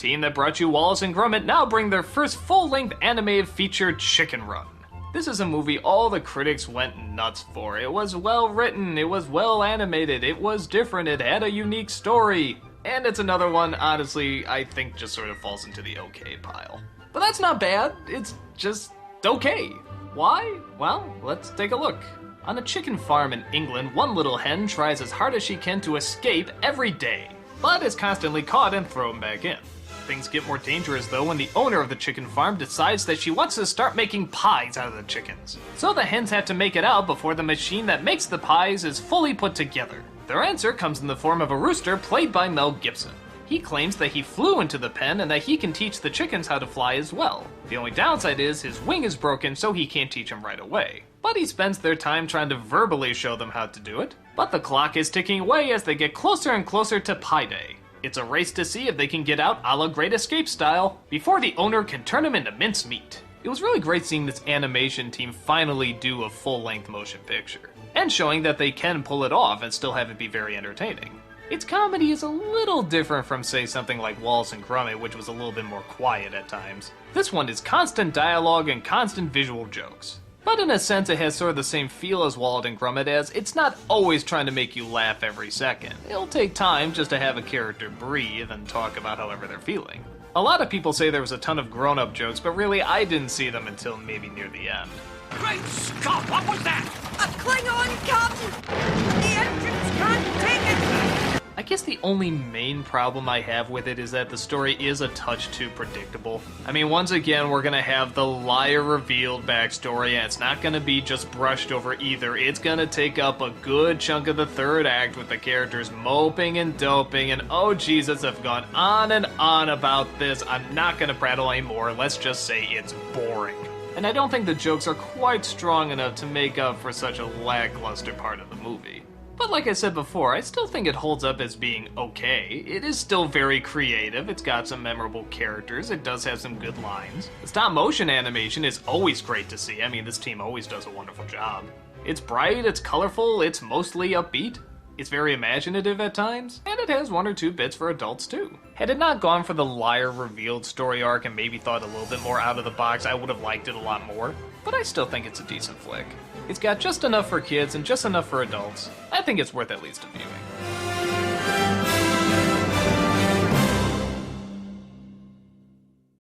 team that brought you Wallace and Gromit now bring their first full-length animated feature, Chicken Run. This is a movie all the critics went nuts for. It was well written, it was well animated, it was different, it had a unique story. And it's another one, honestly, I think just sort of falls into the okay pile. But that's not bad, it's just okay. Why? Well, let's take a look. On a chicken farm in England, one little hen tries as hard as she can to escape every day, but is constantly caught and thrown back in. Things get more dangerous though when the owner of the chicken farm decides that she wants to start making pies out of the chickens. So the hens have to make it out before the machine that makes the pies is fully put together. Their answer comes in the form of a rooster played by Mel Gibson. He claims that he flew into the pen and that he can teach the chickens how to fly as well. The only downside is his wing is broken, so he can't teach them right away. But he spends their time trying to verbally show them how to do it. But the clock is ticking away as they get closer and closer to Pie Day. It's a race to see if they can get out a la Great Escape style before the owner can turn them into mincemeat. It was really great seeing this animation team finally do a full-length motion picture, and showing that they can pull it off and still have it be very entertaining. Its comedy is a little different from, say, something like Wallace and Gromit, which was a little bit more quiet at times. This one is constant dialogue and constant visual jokes. But in a sense, it has sort of the same feel as Wallace and Gromit, as it's not always trying to make you laugh every second. It'll take time just to have a character breathe and talk about however they're feeling. A lot of people say there was a ton of grown-up jokes, but really I didn't see them until maybe near the end. Great Scott, what was that? A Klingon captain! The engines can't take it! I guess the only main problem I have with it is that the story is a touch too predictable. I mean, once again, we're gonna have the liar revealed backstory, and it's not gonna be just brushed over either. It's gonna take up a good chunk of the third act with the characters moping and doping, and oh Jesus, I've gone on and on about this. I'm not gonna prattle anymore. Let's just say it's boring. And I don't think the jokes are quite strong enough to make up for such a lackluster part of the movie. But like I said before, I still think it holds up as being okay. It is still very creative, it's got some memorable characters, it does have some good lines. The stop motion animation is always great to see. I mean, this team always does a wonderful job. It's bright, it's colorful, it's mostly upbeat. It's very imaginative at times, and it has one or two bits for adults too. Had it not gone for the liar revealed story arc and maybe thought a little bit more out of the box, I would have liked it a lot more. But I still think it's a decent flick. It's got just enough for kids and just enough for adults. I think it's worth at least a viewing.